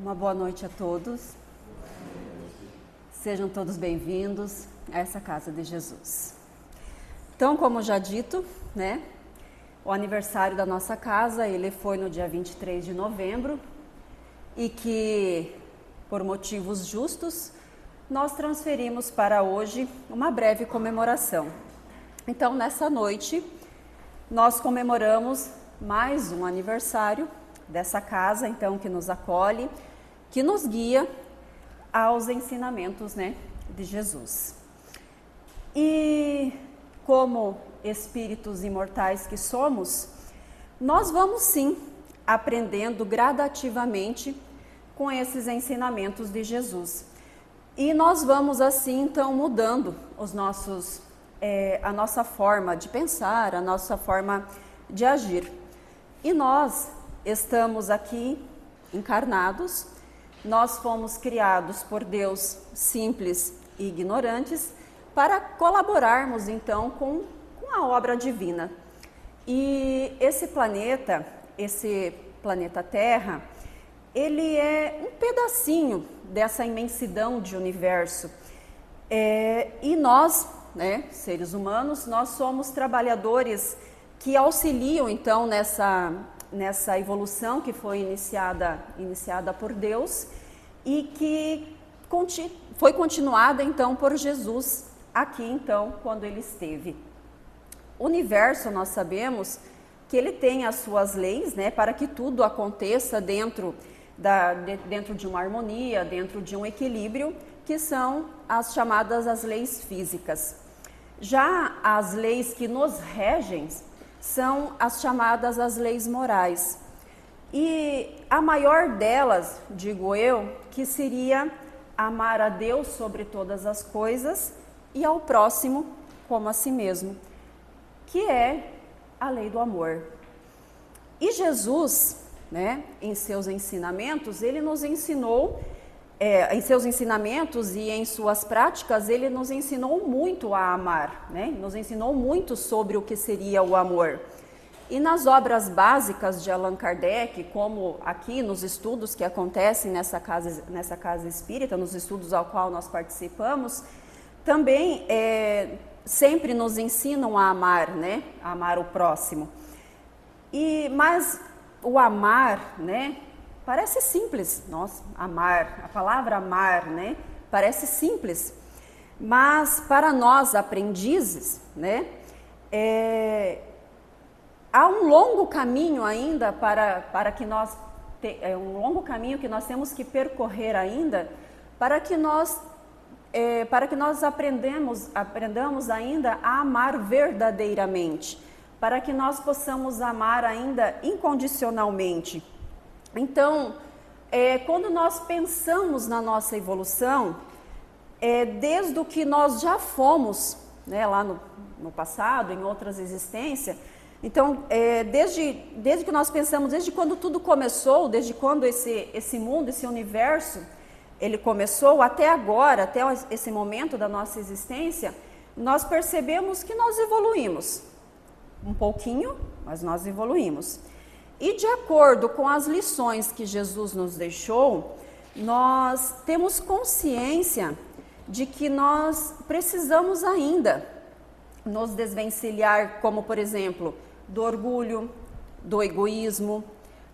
Uma boa noite a todos. Sejam todos bem-vindos a essa casa de Jesus. Então, como já dito, o aniversário da nossa casa, ele foi no dia 23 de novembro e que, por motivos justos, nós transferimos para hoje uma breve comemoração. Então, nessa noite, nós comemoramos mais um aniversário dessa casa, então, que nos acolhe, que nos guia aos ensinamentos, de Jesus. E como espíritos imortais que somos, nós vamos sim aprendendo gradativamente com esses ensinamentos de Jesus. E nós vamos assim, então, mudando a nossa forma de pensar, a nossa forma de agir. E nós estamos aqui encarnados, nós fomos criados por Deus simples e ignorantes para colaborarmos então com a obra divina. E esse planeta Terra, ele é um pedacinho dessa imensidão de universo. E nós, seres humanos, nós somos trabalhadores que auxiliam então nessa evolução que foi iniciada por Deus e que foi continuada então por Jesus aqui então quando ele esteve. O universo, nós sabemos que ele tem as suas leis, para que tudo aconteça dentro de uma harmonia, dentro de um equilíbrio, que são as chamadas as leis físicas. Já as leis que nos regem são as chamadas as leis morais. E a maior delas, digo eu, que seria amar a Deus sobre todas as coisas e ao próximo como a si mesmo, que é a lei do amor. E Jesus, em seus ensinamentos, ele nos ensinou, em seus ensinamentos e em suas práticas, ele nos ensinou muito a amar, nos ensinou muito sobre o que seria o amor. E nas obras básicas de Allan Kardec, como aqui nos estudos que acontecem nessa casa espírita, nos estudos ao qual nós participamos, também sempre nos ensinam a amar, a amar o próximo. Mas o amar, parece simples, a palavra amar, parece simples, mas para nós aprendizes, há um longo caminho ainda para que nós, um longo caminho que nós temos que percorrer ainda para que nós aprendamos ainda a amar verdadeiramente, para que nós possamos amar ainda incondicionalmente. Então, quando nós pensamos na nossa evolução, desde o que nós já fomos, lá no passado, em outras existências, então, desde que nós pensamos, desde quando tudo começou, desde quando esse mundo, esse universo, ele começou até agora, até esse momento da nossa existência, nós percebemos que nós evoluímos. Um pouquinho, mas nós evoluímos. E de acordo com as lições que Jesus nos deixou, nós temos consciência de que nós precisamos ainda nos desvencilhar, como por exemplo, do orgulho, do egoísmo,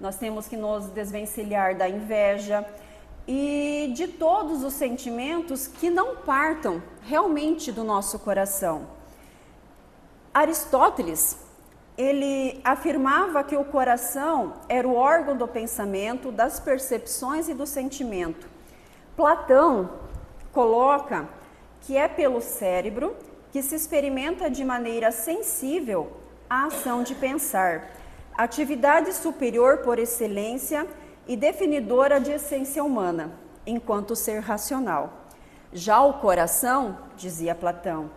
nós temos que nos desvencilhar da inveja e de todos os sentimentos que não partam realmente do nosso coração. Aristóteles, ele afirmava que o coração era o órgão do pensamento, das percepções e do sentimento. Platão coloca que é pelo cérebro que se experimenta de maneira sensível a ação de pensar, atividade superior por excelência e definidora de essência humana, enquanto ser racional. Já o coração, dizia Platão,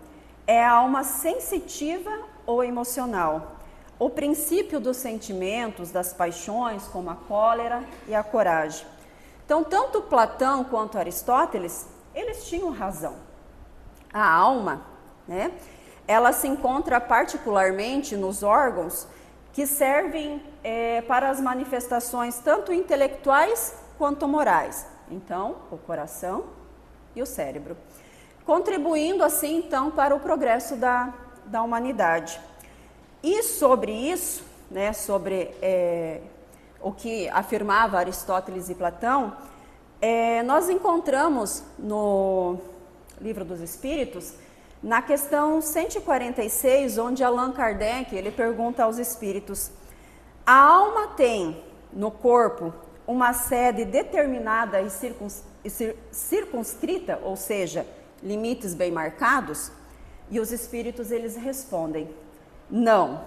é a alma sensitiva ou emocional, o princípio dos sentimentos, das paixões, como a cólera e a coragem. Então, tanto Platão quanto Aristóteles, eles tinham razão. A alma, ela se encontra particularmente nos órgãos que servem para as manifestações tanto intelectuais quanto morais. Então, o coração e o cérebro. Contribuindo assim, então, para o progresso da humanidade. E sobre isso, né, sobre o que afirmava Aristóteles e Platão, nós encontramos no Livro dos Espíritos, na questão 146, onde Allan Kardec ele pergunta aos espíritos: a alma tem no corpo uma sede determinada e circunscrita, ou seja, limites bem marcados? E os espíritos eles respondem: não,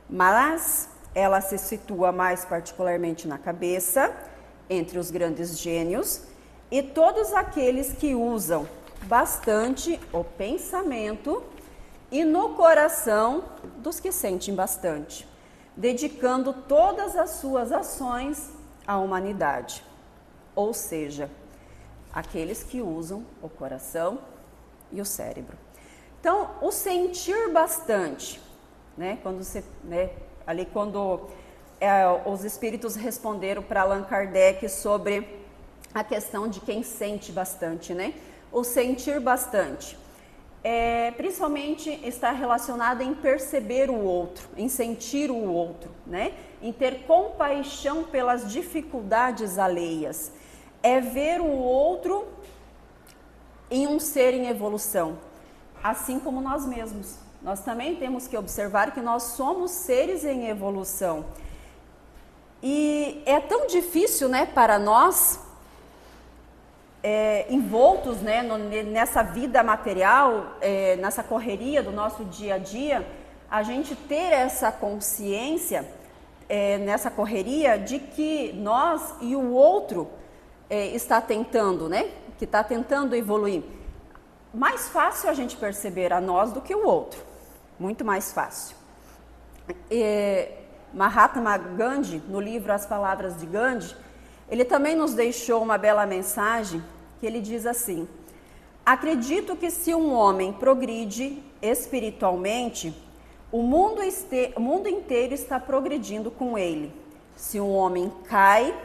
mas ela se situa mais particularmente na cabeça, entre os grandes gênios, e todos aqueles que usam bastante o pensamento, e no coração dos que sentem bastante, dedicando todas as suas ações à humanidade. Ou seja, aqueles que usam o coração e o cérebro. Então, o sentir bastante, né? Quando os espíritos responderam para Allan Kardec sobre a questão de quem sente bastante, né? O sentir bastante, principalmente está relacionado em perceber o outro, em sentir o outro, né? Em ter compaixão pelas dificuldades alheias. É ver o outro em um ser em evolução, assim como nós mesmos. Nós também temos que observar que nós somos seres em evolução. E é tão difícil, né, para nós, envoltos, né, nessa vida material, nessa correria do nosso dia a dia, a gente ter essa consciência, nessa correria, de que nós e o outro está tentando, né, que está tentando evoluir. Mais fácil a gente perceber a nós do que o outro, muito mais fácil. Mahatma Gandhi, no livro As Palavras de Gandhi, ele também nos deixou uma bela mensagem, que ele diz assim: acredito que se um homem progride espiritualmente, o mundo inteiro está progredindo com ele. Se um homem cai,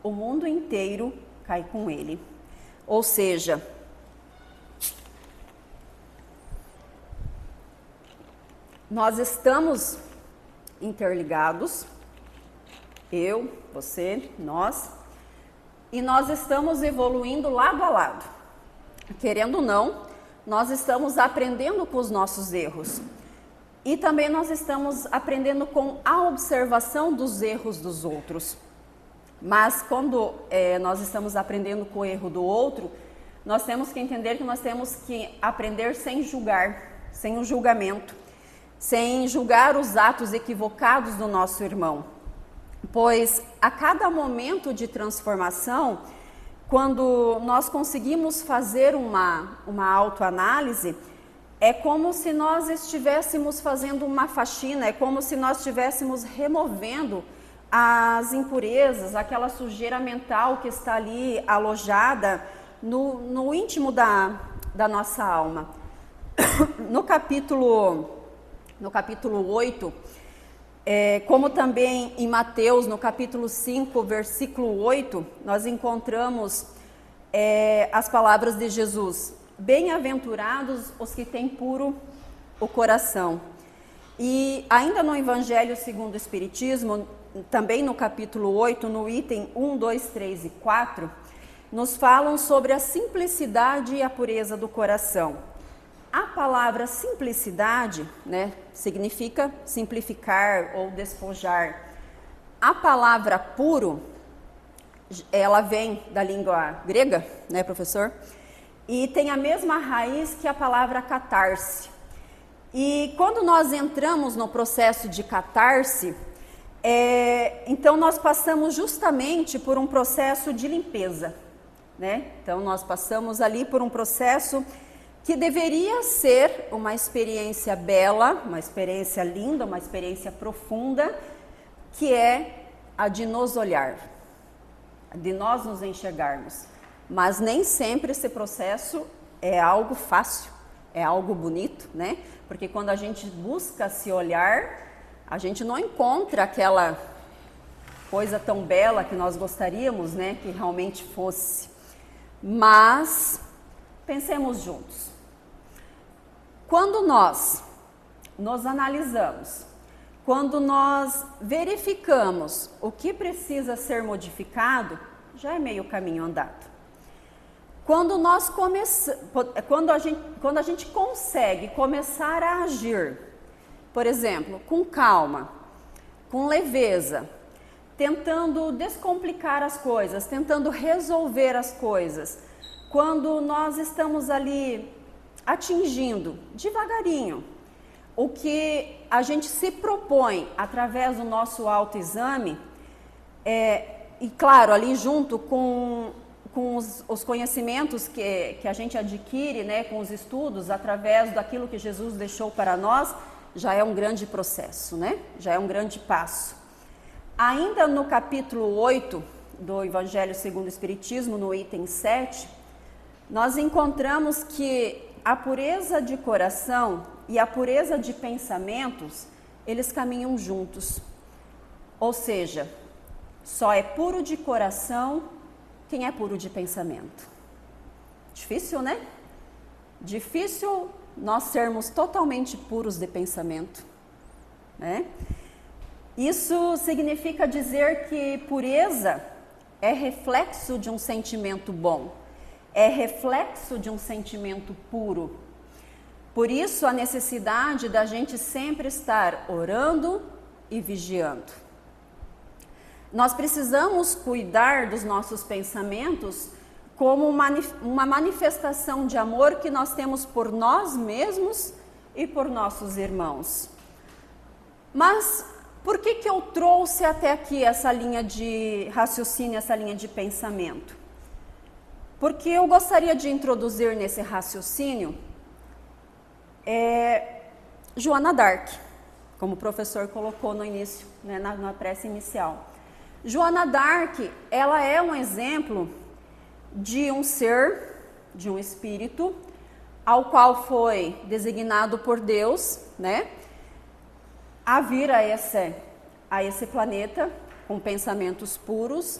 o mundo inteiro cai com ele. Ou seja, nós estamos interligados, eu, você, nós, e nós estamos evoluindo lado a lado. Querendo ou não, nós estamos aprendendo com os nossos erros. E também nós estamos aprendendo com a observação dos erros dos outros. Mas quando nós estamos aprendendo com o erro do outro, nós temos que entender que nós temos que aprender sem julgar, sem o julgamento, sem julgar os atos equivocados do nosso irmão. Pois a cada momento de transformação, quando nós conseguimos fazer uma autoanálise, é como se nós estivéssemos fazendo uma faxina, é como se nós estivéssemos removendo as impurezas, aquela sujeira mental que está ali alojada no íntimo da nossa alma. No capítulo 8, como também em Mateus, no capítulo 5, versículo 8, nós encontramos as palavras de Jesus: bem-aventurados os que têm puro o coração. E ainda no Evangelho segundo o Espiritismo, também no capítulo 8, no item 1, 2, 3 e 4, nos falam sobre a simplicidade e a pureza do coração. A palavra simplicidade, né, significa simplificar ou despojar. A palavra puro, ela vem da língua grega, né, professor? E tem a mesma raiz que a palavra catarse. E quando nós entramos no processo de catarse, então nós passamos justamente por um processo de limpeza, né? Então nós passamos ali por um processo que deveria ser uma experiência bela, uma experiência linda, uma experiência profunda, que é a de nos olhar, de nós nos enxergarmos. Mas nem sempre esse processo é algo fácil, é algo bonito, né? Porque quando a gente busca se olhar, a gente não encontra coisa tão bela que nós gostaríamos, né, que realmente fosse. Mas pensemos juntos. Quando nós nos analisamos, quando nós verificamos o que precisa ser modificado, já é meio caminho andado. Quando a gente consegue começar a agir, por exemplo, com calma, com leveza, tentando descomplicar as coisas, tentando resolver as coisas, quando nós estamos ali atingindo devagarinho o que a gente se propõe através do nosso autoexame, e claro, ali junto com os conhecimentos que a gente adquire, né, com os estudos, através daquilo que Jesus deixou para nós, já é um grande processo, né? Já é um grande passo. Ainda no capítulo 8 do Evangelho segundo o Espiritismo, no item 7, nós encontramos que a pureza de coração e a pureza de pensamentos, eles caminham juntos. Ou seja, só é puro de coração quem é puro de pensamento. Difícil, né? Difícil nós sermos totalmente puros de pensamento, né? Isso significa dizer que pureza é reflexo de um sentimento bom, é reflexo de um sentimento puro. Por isso a necessidade da gente sempre estar orando e vigiando. Nós precisamos cuidar dos nossos pensamentos como uma manifestação de amor que nós temos por nós mesmos e por nossos irmãos. Mas por que eu trouxe até aqui essa linha de raciocínio, essa linha de pensamento? Porque eu gostaria de introduzir nesse raciocínio Joana d'Arc, como o professor colocou no início, né, na prece inicial. Joana d'Arc, ela é um exemplo de um ser, de um espírito, ao qual foi designado por Deus, né, a vir a esse planeta com pensamentos puros,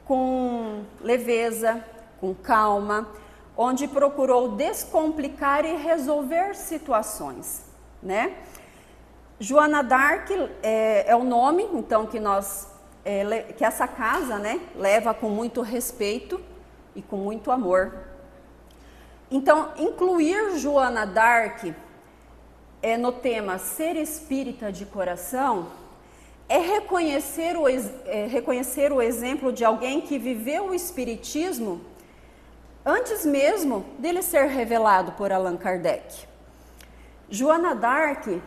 com leveza, com calma, onde procurou descomplicar e resolver situações, né? Joana d'Arc é o nome, então, que essa casa, né, leva com muito respeito e com muito amor. Então, incluir Joana d'Arc no tema ser espírita de coração é reconhecer o exemplo de alguém que viveu o espiritismo antes mesmo dele ser revelado por Allan Kardec. Joana d'Arc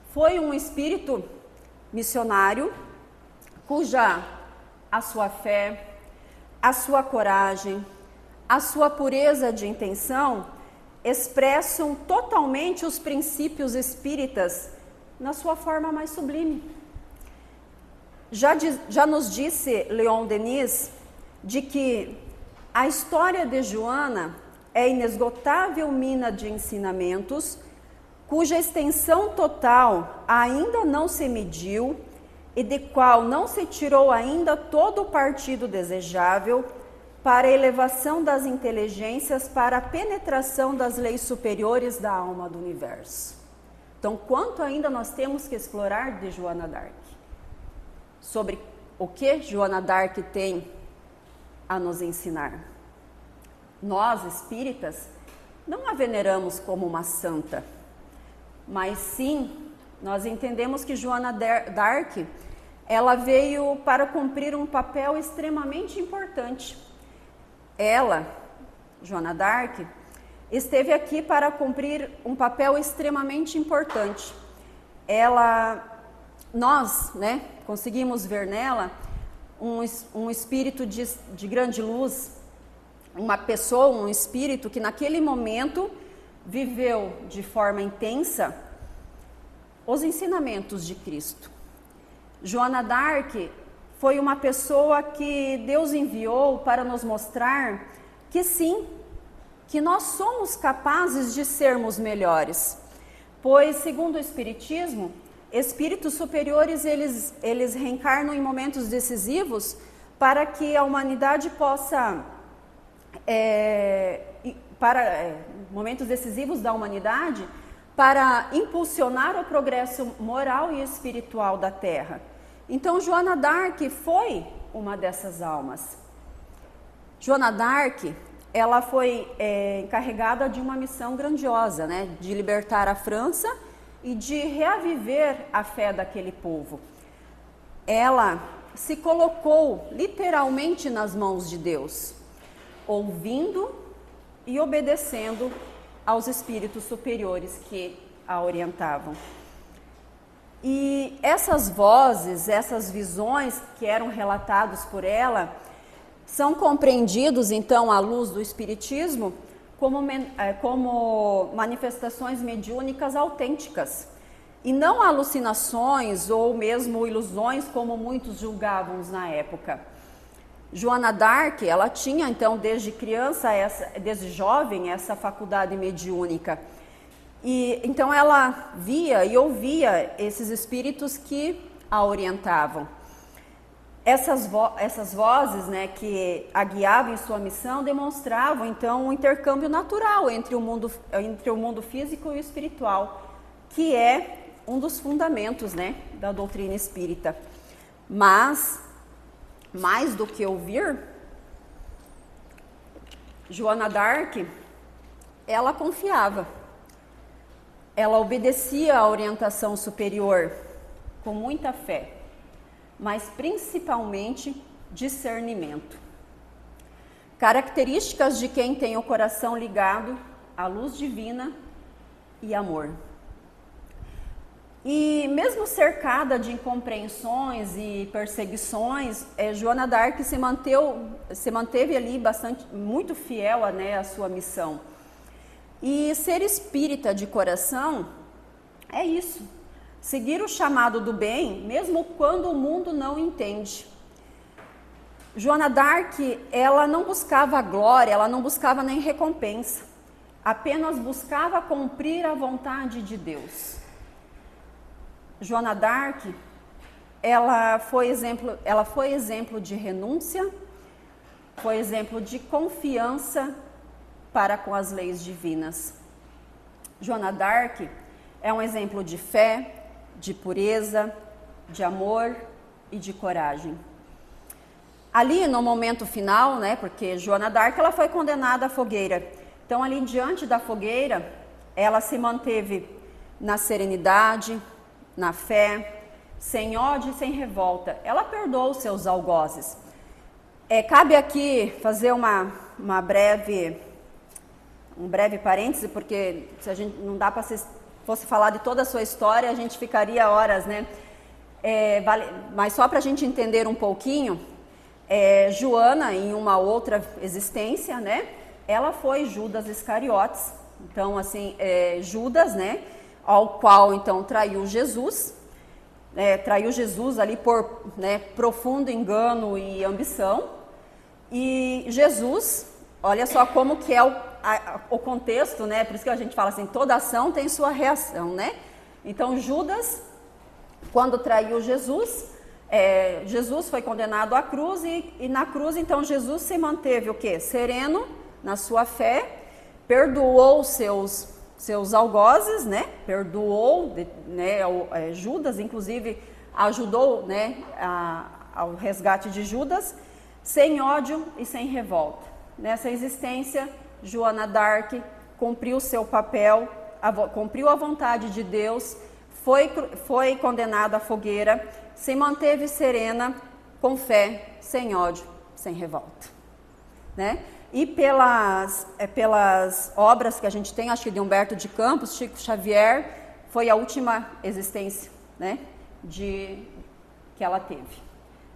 foi um espírito missionário cuja a sua fé, a sua coragem, a sua pureza de intenção expressam totalmente os princípios espíritas na sua forma mais sublime. Já nos disse Leon Denis de que a história de Joana é inesgotável mina de ensinamentos, cuja extensão total ainda não se mediu e de qual não se tirou ainda todo o partido desejável para a elevação das inteligências, para a penetração das leis superiores da alma do universo. Então, quanto ainda nós temos que explorar de Joana d'Arc? Sobre o que Joana d'Arc tem a nos ensinar? Nós, espíritas, não a veneramos como uma santa, mas sim, nós entendemos que Joana d'Arc, ela veio para cumprir um papel extremamente importante. Ela, Joana d'Arc, esteve aqui para cumprir um papel extremamente importante. Nós, né, conseguimos ver nela um espírito de grande luz, uma pessoa, um espírito que naquele momento viveu de forma intensa os ensinamentos de Cristo. Joana d'Arc foi uma pessoa que Deus enviou para nos mostrar que sim, que nós somos capazes de sermos melhores, pois, segundo o Espiritismo, espíritos superiores, eles reencarnam em momentos decisivos para que a humanidade possa, momentos decisivos da humanidade, para impulsionar o progresso moral e espiritual da Terra. Então, Joana d'Arc foi uma dessas almas. Joana d'Arc, ela foi encarregada de uma missão grandiosa, né, de libertar a França e de reaviver a fé daquele povo. Ela se colocou literalmente nas mãos de Deus, ouvindo e obedecendo aos espíritos superiores que a orientavam. E essas vozes, essas visões que eram relatadas por ela, são compreendidos então à luz do espiritismo como manifestações mediúnicas autênticas, e não alucinações ou mesmo ilusões como muitos julgavam na época. Joana d'Arc, ela tinha então desde criança, desde jovem, essa faculdade mediúnica. E então ela via e ouvia esses espíritos que a orientavam. Essas vozes, né, que a guiavam em sua missão demonstravam então um intercâmbio natural entre o mundo físico e o espiritual, que é um dos fundamentos, né, da doutrina espírita. Mas, mais do que ouvir, Joana d'Arc, ela confiava, ela obedecia à orientação superior com muita fé, mas principalmente discernimento. Características de quem tem o coração ligado à luz divina e amor. E mesmo cercada de incompreensões e perseguições, Joana d'Arc se manteve ali muito fiel, né, à sua missão. E ser espírita de coração é isso, seguir o chamado do bem, mesmo quando o mundo não entende. Joana d'Arc, ela não buscava glória, ela não buscava nem recompensa, apenas buscava cumprir a vontade de Deus. Joana d'Arc, ela foi exemplo de renúncia, foi exemplo de confiança para com as leis divinas. Joana d'Arc é um exemplo de fé, de pureza, de amor e de coragem. Ali no momento final, né, porque Joana d'Arc ela foi condenada à fogueira. Então ali diante da fogueira, ela se manteve na serenidade, na fé, sem ódio e sem revolta. Ela perdoou os seus algozes. Cabe aqui fazer um breve parêntese, porque se a gente não dá para fosse falar de toda a sua história, a gente ficaria horas, né? Mas só para a gente entender um pouquinho, Joana, em uma outra existência, né? Ela foi Judas Iscariotes. Então, assim, Judas, né? Ao qual então traiu Jesus ali por, né, profundo engano e ambição. E Jesus, olha só como que é o contexto, né? Por isso que a gente fala assim, toda ação tem sua reação, né? Então Judas, quando traiu Jesus, Jesus foi condenado à cruz e na cruz então Jesus se manteve o quê? Sereno na sua fé, perdoou seus algozes, né? Perdoou, né? Judas, inclusive, ajudou, né, ao resgate de Judas, sem ódio e sem revolta. Nessa existência, Joana d'Arc cumpriu seu papel, cumpriu a vontade de Deus, foi condenada à fogueira, se manteve serena, com fé, sem ódio, sem revolta, né? E pelas obras que a gente tem, acho que de Humberto de Campos, Chico Xavier, foi a última existência, né, que ela teve.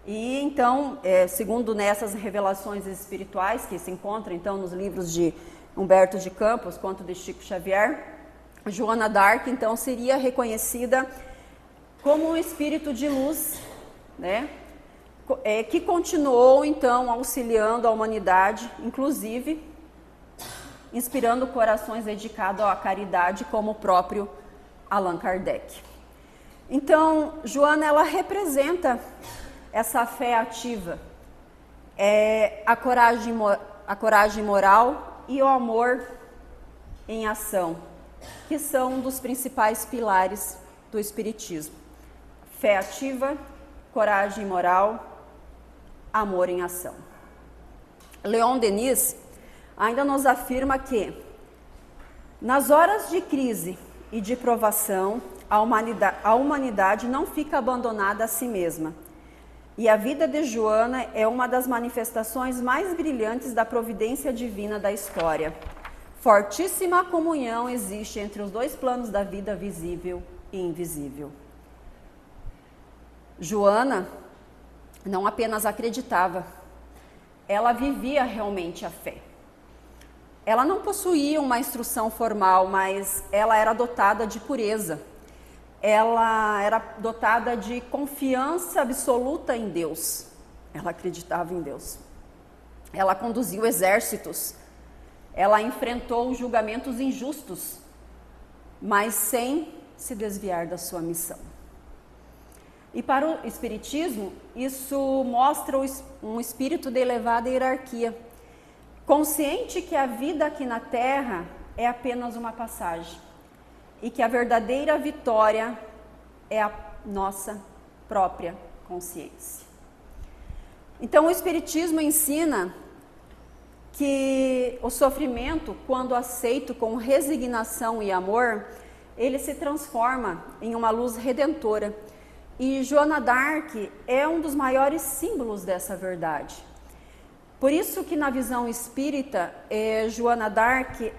E então, segundo nessas revelações espirituais que se encontram então nos livros de Humberto de Campos, quanto de Chico Xavier, Joana d'Arc então seria reconhecida como um espírito de luz, né? Que continuou então auxiliando a humanidade, inclusive inspirando corações dedicados à caridade, como o próprio Allan Kardec. Então, Joana, ela representa essa fé ativa, a coragem moral e o amor em ação, que são um dos principais pilares do Espiritismo. Fé ativa, coragem moral, amor em ação. Leon Denis ainda nos afirma que, nas horas de crise e de provação, a humanidade não fica abandonada a si mesma. E a vida de Joana é uma das manifestações mais brilhantes da providência divina da história. Fortíssima comunhão existe entre os dois planos da vida, visível e invisível. Joana não apenas acreditava, ela vivia realmente a fé. Ela não possuía uma instrução formal, mas ela era dotada de pureza. Ela era dotada de confiança absoluta em Deus. Ela acreditava em Deus. Ela conduziu exércitos. Ela enfrentou julgamentos injustos, mas sem se desviar da sua missão. E para o Espiritismo, isso mostra um espírito de elevada hierarquia, consciente que a vida aqui na Terra é apenas uma passagem e que a verdadeira vitória é a nossa própria consciência. Então, o Espiritismo ensina que o sofrimento, quando aceito com resignação e amor, ele se transforma em uma luz redentora. E Joana d'Arc é um dos maiores símbolos dessa verdade. Por isso que na visão espírita, Joana d'Arc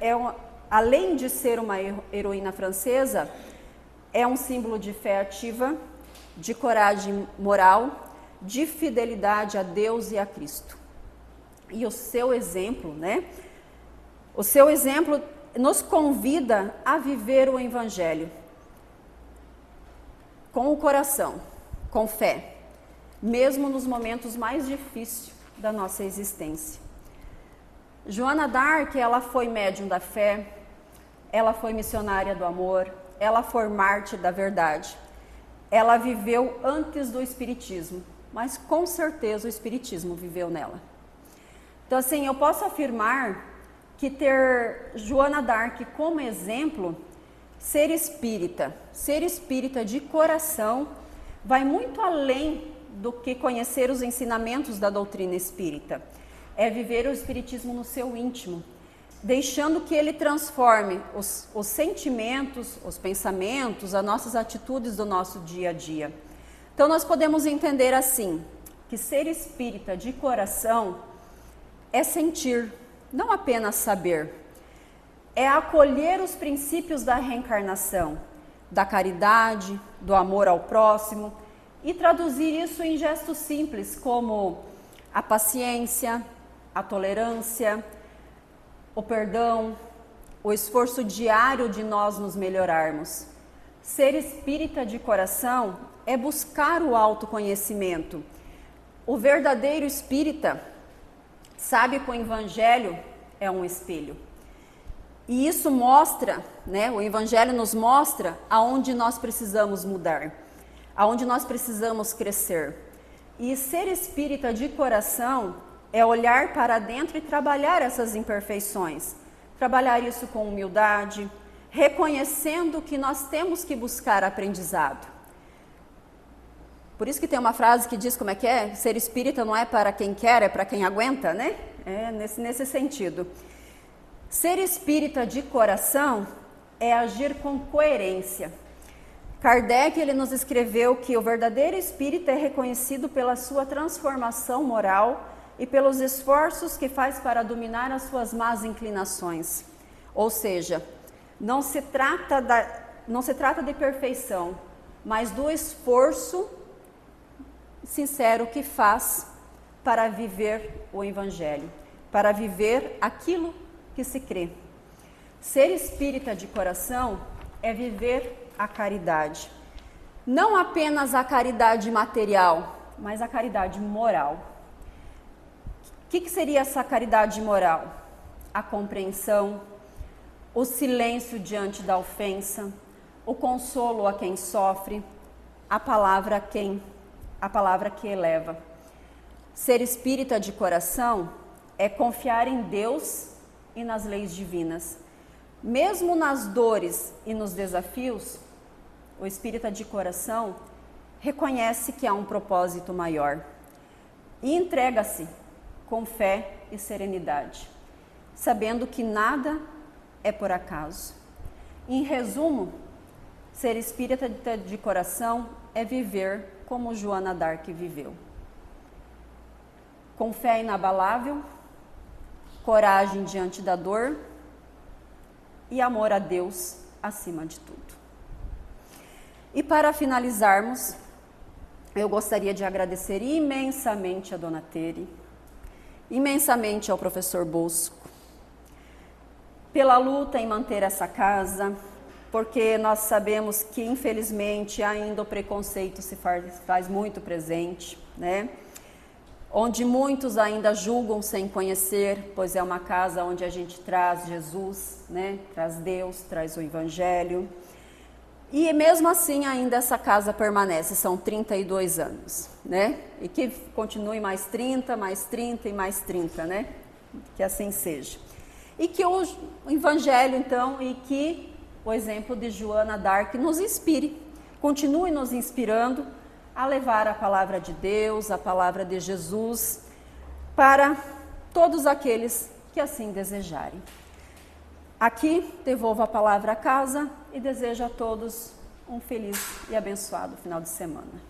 além de ser uma heroína francesa, é um símbolo de fé ativa, de coragem moral, de fidelidade a Deus e a Cristo. E o seu exemplo, O seu exemplo nos convida a viver o Evangelho com o coração, com fé, mesmo nos momentos mais difíceis da nossa existência. Joana d'Arc, ela foi médium da fé, ela foi missionária do amor, ela foi mártir da verdade. Ela viveu antes do Espiritismo, mas com certeza o Espiritismo viveu nela. Então, assim, eu posso afirmar que ter Joana d'Arc como exemplo, ser espírita de coração, vai muito além do que conhecer os ensinamentos da doutrina espírita. É viver o Espiritismo no seu íntimo, deixando que ele transforme os sentimentos, os pensamentos, as nossas atitudes do nosso dia a dia. Então, nós podemos entender assim, que ser espírita de coração é sentir, não apenas saber. É acolher os princípios da reencarnação, da caridade, do amor ao próximo e traduzir isso em gestos simples como a paciência, a tolerância, o perdão, o esforço diário de nós nos melhorarmos. Ser espírita de coração é buscar o autoconhecimento. O verdadeiro espírita sabe que o Evangelho é um espelho. E isso mostra, o Evangelho nos mostra aonde nós precisamos mudar, aonde nós precisamos crescer. E ser espírita de coração é olhar para dentro e trabalhar essas imperfeições. Trabalhar isso com humildade, reconhecendo que nós temos que buscar aprendizado. Por isso que tem uma frase que diz como é que é? Ser espírita não é para quem quer, é para quem aguenta, É nesse sentido. Ser espírita de coração é agir com coerência. Kardec, ele nos escreveu que o verdadeiro espírita é reconhecido pela sua transformação moral e pelos esforços que faz para dominar as suas más inclinações. Ou seja, não se trata de perfeição, mas do esforço sincero que faz para viver o Evangelho, para viver aquilo que se crê. Ser espírita de coração é viver a caridade. Não apenas a caridade material, mas a caridade moral. O que seria essa caridade moral? A compreensão, o silêncio diante da ofensa, o consolo a quem sofre, a palavra que eleva. Ser espírita de coração é confiar em Deus e nas leis divinas. Mesmo nas dores e nos desafios, o espírita de coração reconhece que há um propósito maior e entrega-se com fé e serenidade, sabendo que nada é por acaso. Em resumo, ser espírita de coração é viver como Joana d'Arc viveu. Com fé inabalável, coragem diante da dor e amor a Deus acima de tudo. E para finalizarmos, eu gostaria de agradecer imensamente a Dona Tere, imensamente ao professor Bosco, pela luta em manter essa casa, porque nós sabemos que, infelizmente, ainda o preconceito se faz muito presente, né? Onde muitos ainda julgam sem conhecer, pois é uma casa onde a gente traz Jesus, né? Traz Deus, traz o Evangelho. E mesmo assim ainda essa casa permanece, são 32 anos, né? E que continue mais 30 e mais 30, né? Que assim seja. E que o Evangelho, então, e que o exemplo de Joana d'Arc nos inspire, continue nos inspirando a levar a palavra de Deus, a palavra de Jesus, para todos aqueles que assim desejarem. Aqui devolvo a palavra a casa e desejo a todos um feliz e abençoado final de semana.